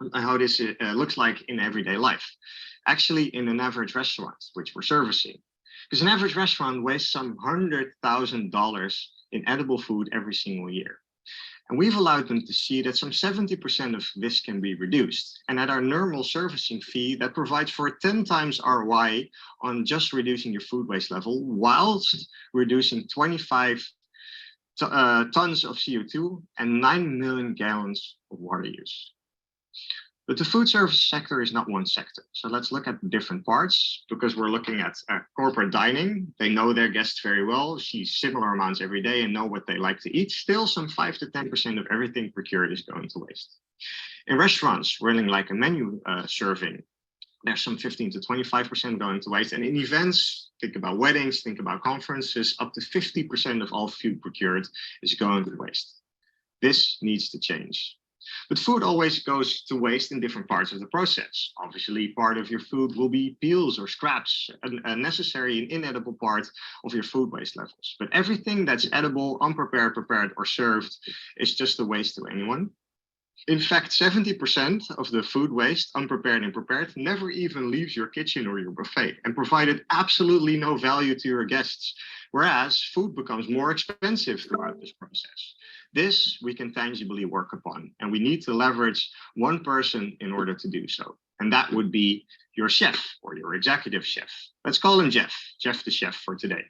Speaker 9: looks like in everyday life. Actually, in an average restaurant, which we're servicing. Because an average restaurant wastes some $100,000 in edible food every single year. And we've allowed them to see that some 70% of this can be reduced. And at our normal servicing fee, that provides for a 10 times ROI on just reducing your food waste level, whilst reducing 25 tons of CO2 and 9 million gallons of water use. But the food service sector is not one sector. So let's look at the different parts, because we're looking at corporate dining. They know their guests very well, see similar amounts every day and know what they like to eat. Still, some 5 to 10% of everything procured is going to waste. In restaurants, running like a menu serving, there's some 15 to 25% going to waste. And in events, think about weddings, think about conferences, up to 50% of all food procured is going to waste. This needs to change. But food always goes to waste in different parts of the process. Obviously, part of your food will be peels or scraps, a necessary and inedible part of your food waste levels. But everything that's edible, unprepared, prepared, or served is just a waste to anyone. In fact, 70% of the food waste, unprepared and prepared, never even leaves your kitchen or your buffet and provided absolutely no value to your guests, whereas food becomes more expensive throughout this process. This we can tangibly work upon, and we need to leverage one person in order to do so. and that would be your chef or your executive chef. Let's call him Jeff the chef for today.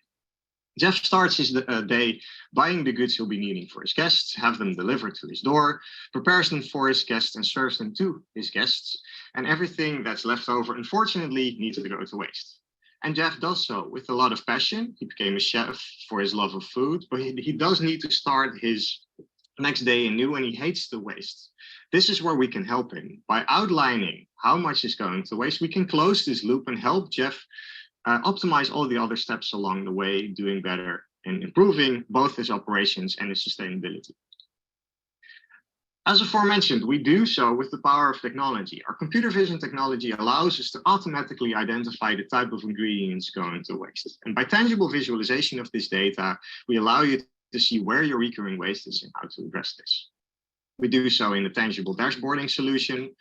Speaker 9: Jeff starts his day buying the goods he'll be needing for his guests, have them delivered to his door, prepares them for his guests and serves them to his guests. And everything that's left over, unfortunately, needs to go to waste. And Jeff does so with a lot of passion. He became a chef for his love of food, but he does need to start his next day anew, and he hates the waste. This is where we can help him. By outlining how much is going to waste, we can close this loop and help Jeff optimize all the other steps along the way, doing better and improving both his operations and his sustainability. As aforementioned, we do so with the power of technology. Our computer vision technology allows us to automatically identify the type of ingredients going to waste. And by tangible visualization of this data, we allow you to see where your recurring waste is and how to address this. We do so in a tangible dashboarding solution,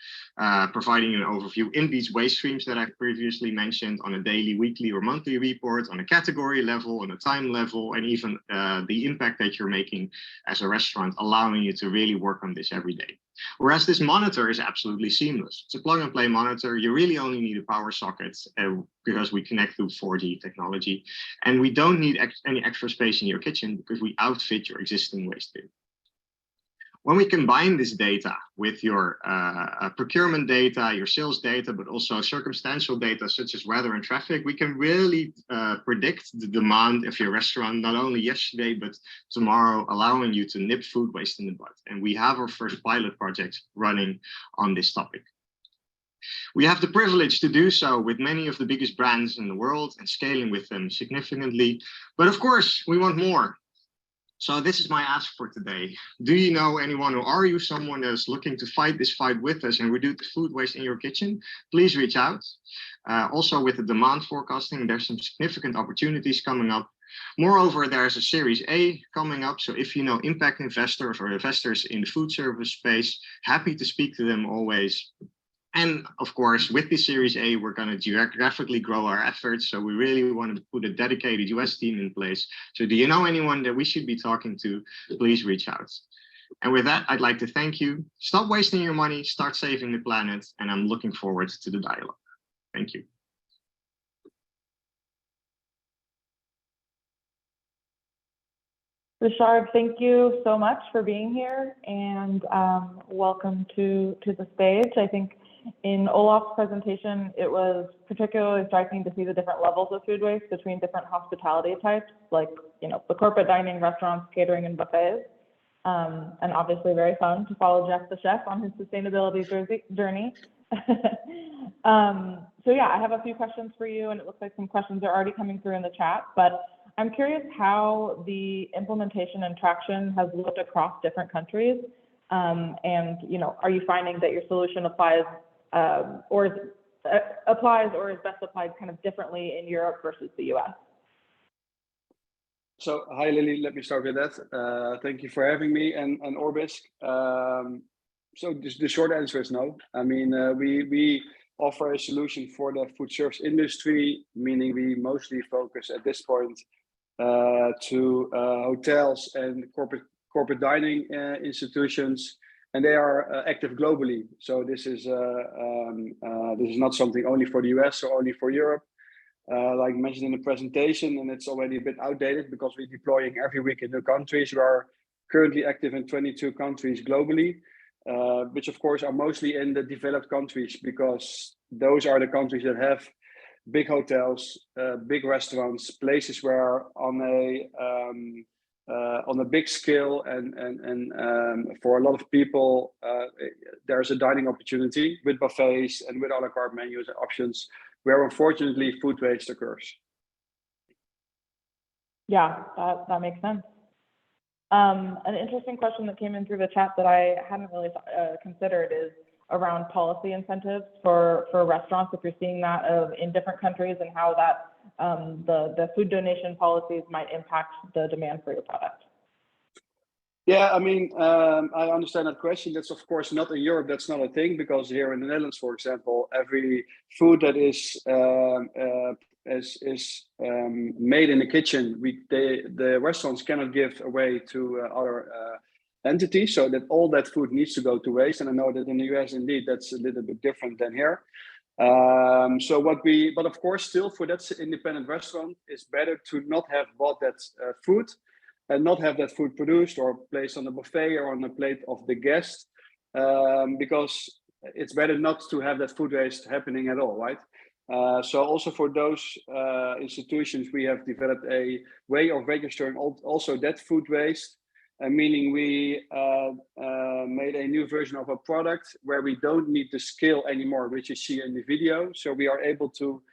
Speaker 9: providing an overview in these waste streams that I previously mentioned on a daily, weekly, or monthly report, on a category level, on a time level, and even the impact that you're making as a restaurant, allowing you to really work on this every day. Whereas this monitor is absolutely seamless. It's a plug and play monitor. You really only need a power socket because we connect through 4G technology. And we don't need any extra space in your kitchen because we outfit your existing waste bin. When we combine this data with your procurement data, your sales data, but also circumstantial data such as weather and traffic, we can really predict the demand of your restaurant, not only yesterday, but tomorrow, allowing you to nip food waste in the bud. And we have our first pilot project running on this topic. We have the privilege to do so with many of the biggest brands in the world and scaling with them significantly. But of course, we want more. So this is my ask for today. Do you know anyone, or are you someone that is looking to fight this fight with us and reduce food waste in your kitchen? Please reach out. Also with the demand forecasting, there's some significant opportunities coming up. Moreover, there's a Series A coming up. So if you know impact investors or investors in the food service space, happy to speak to them always. And of course, with the Series A, we're going to geographically grow our efforts. So we really want to put a dedicated US team in place. So do you know anyone that we should be talking to? Please reach out. And with that, I'd like to thank you. Stop wasting your money, start saving the planet. And I'm looking forward to the dialogue. Thank you.
Speaker 2: Richard, thank you so much for being here, and welcome to the stage. I think in Olaf's presentation, it was particularly striking to see the different levels of food waste between different hospitality types, like, you know, the corporate dining, restaurants, catering, and buffets. And obviously very fun to follow Jeff the chef on his sustainability journey. So yeah, I have a few questions for you, and it looks like some questions are already coming through in the chat, but I'm curious how the implementation and traction has looked across different countries. And, you know, are you finding that your solution applies or is best applied kind of differently in Europe versus the US?
Speaker 10: So, hi Lily, let me start with that. Thank you for having me and Orbisk. So the short answer is no. I mean, we offer a solution for the food service industry, meaning we mostly focus at this point to hotels and corporate dining institutions, and they are active globally. So this is not something only for the US or only for Europe. Like mentioned in the presentation, and it's already a bit outdated because we're deploying every week in new countries. We are currently active in 22 countries globally, which of course are mostly in the developed countries, because those are the countries that have big hotels, big restaurants, places where on a big scale and for a lot of people, there's a dining opportunity with buffets and with a la carte menus and options, where unfortunately food waste occurs.
Speaker 2: Yeah, that makes sense. An interesting question that came in through the chat that I hadn't really considered is around policy incentives for restaurants, if you're seeing that in different countries, and how that the food donation policies might impact the demand for your product.
Speaker 10: Yeah, I mean, I understand that question. That's of course not in Europe. That's not a thing, because here in the Netherlands, for example, every food that is made in the kitchen, the restaurants cannot give away to other entity, so that all that food needs to go to waste. And I know that in the US, indeed, that's a little bit different than here. But of course, still for that independent restaurant, it's better to not have bought that food and not have that food produced or placed on the buffet or on the plate of the guest, because it's better not to have that food waste happening at all, right? So also for those institutions, we have developed a way of registering also that food waste, meaning we made a new version of a product where we don't need the scale anymore, which you see in the video. So we are able to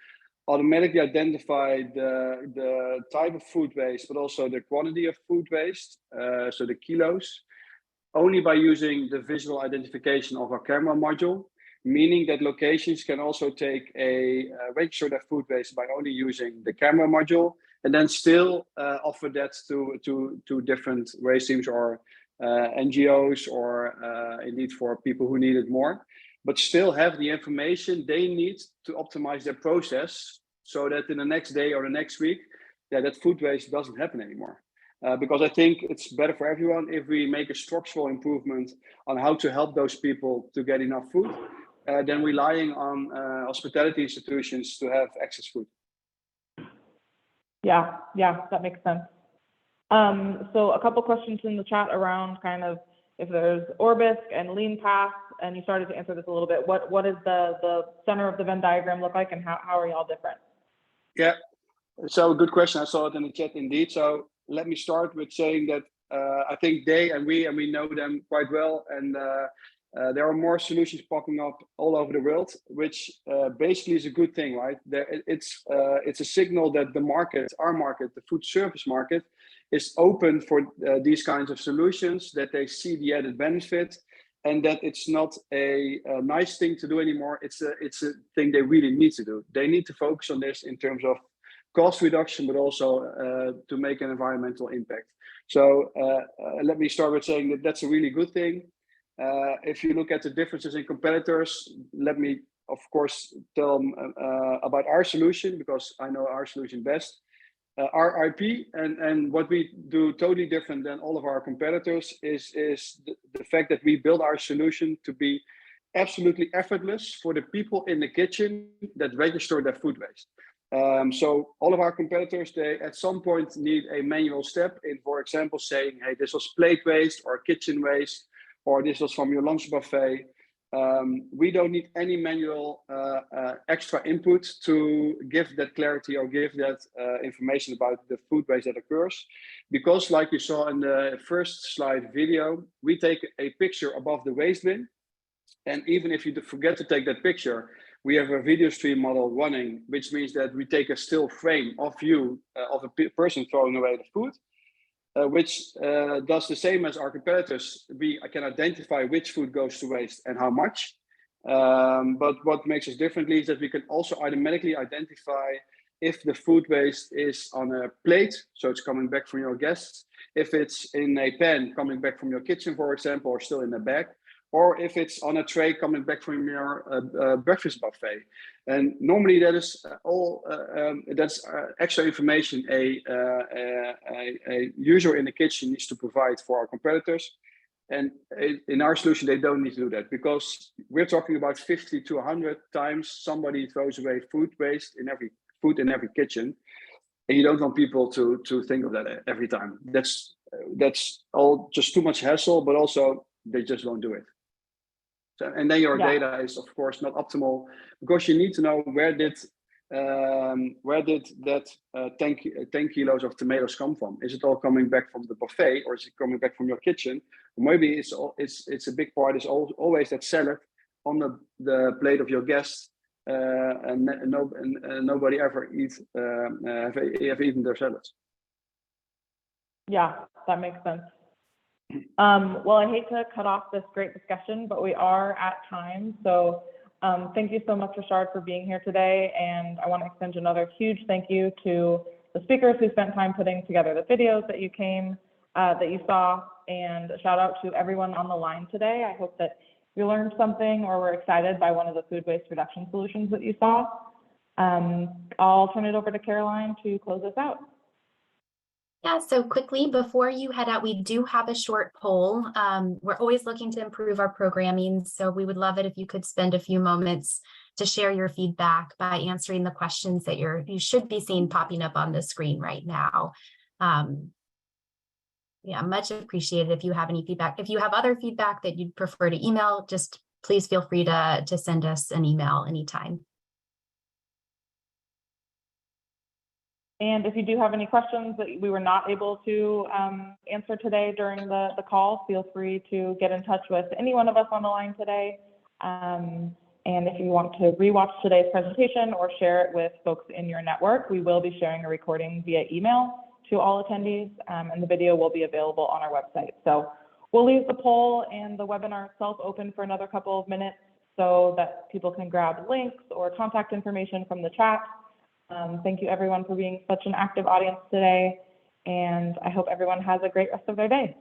Speaker 10: automatically identify the type of food waste, but also the quantity of food waste, so the kilos, only by using the visual identification of our camera module, meaning that locations can also take register their food waste by only using the camera module, and then still offer that to different waste streams or NGOs or indeed for people who need it more, but still have the information they need to optimize their process so that in the next day or the next week, that food waste doesn't happen anymore. Because I think it's better for everyone if we make a structural improvement on how to help those people to get enough food than relying on hospitality institutions to have excess food.
Speaker 2: Yeah, that makes sense. So a couple questions in the chat around kind of if there's Orbisk and LeanPath, and you started to answer this a little bit. What does the center of the Venn diagram look like, and how are y'all different?
Speaker 10: Yeah, so good question. I saw it in the chat indeed. So let me start with saying that I think they and we know them quite well, and there are more solutions popping up all over the world, which basically is a good thing, right? It's a signal that the market, our market, the food service market, is open for these kinds of solutions, that they see the added benefit, and that it's not a nice thing to do anymore. It's a thing they really need to do. They need to focus on this in terms of cost reduction, but also to make an environmental impact. So let me start with saying that that's a really good thing. If you look at the differences in competitors, let me, of course, tell them about our solution, because I know our solution best. Our IP and what we do totally different than all of our competitors is the fact that we build our solution to be absolutely effortless for the people in the kitchen that register their food waste. So all of our competitors, they at some point need a manual step in, for example, saying, hey, this was plate waste or kitchen waste, or this was from your lunch buffet. We don't need any manual extra input to give that clarity or give that information about the food waste that occurs. Because like you saw in the first slide video, we take a picture above the waste bin. And even if you forget to take that picture, we have a video stream model running, which means that we take a still frame of you, of a person throwing away the food. Which does the same as our competitors. I can identify which food goes to waste and how much. But what makes us differently is that we can also automatically identify if the food waste is on a plate, so it's coming back from your guests, if it's in a pan coming back from your kitchen, for example, or still in a bag, or if it's on a tray coming back from your breakfast buffet. And normally that is that's extra information a user in the kitchen needs to provide for our competitors. And in our solution, they don't need to do that, because we're talking about 50 to 100 times somebody throws away food waste in every kitchen. And you don't want people to think of that every time. That's all just too much hassle, but also they just won't do it. So, and then your data is of course not optimal, because you need to know where did that 10 kilos of tomatoes come from? Is it all coming back from the buffet, or is it coming back from your kitchen? Or maybe it's a big part is always that salad on the plate of your guests, and nobody ever have eaten their salads.
Speaker 2: Yeah, that makes sense. Well, I hate to cut off this great discussion, but we are at time. So thank you so much, Richard, for being here today. And I want to extend another huge thank you to the speakers who spent time putting together the videos that you saw, and a shout out to everyone on the line today. I hope that you learned something or were excited by one of the food waste reduction solutions that you saw. I'll turn it over to Caroline to close us out.
Speaker 1: Yeah, so quickly before you head out, we do have a short poll. We're always looking to improve our programming, so we would love it if you could spend a few moments to share your feedback by answering the questions that you should be seeing popping up on the screen right now. Yeah, much appreciated if you have any feedback. If you have other feedback that you'd prefer to email, just please feel free to send us an email anytime.
Speaker 2: And if you do have any questions that we were not able to answer today during the call, feel free to get in touch with any one of us on the line today. And if you want to rewatch today's presentation or share it with folks in your network, we will be sharing a recording via email to all attendees, and the video will be available on our website. So we'll leave the poll and the webinar itself open for another couple of minutes so that people can grab links or contact information from the chat. Thank you everyone for being such an active audience today, and I hope everyone has a great rest of their day.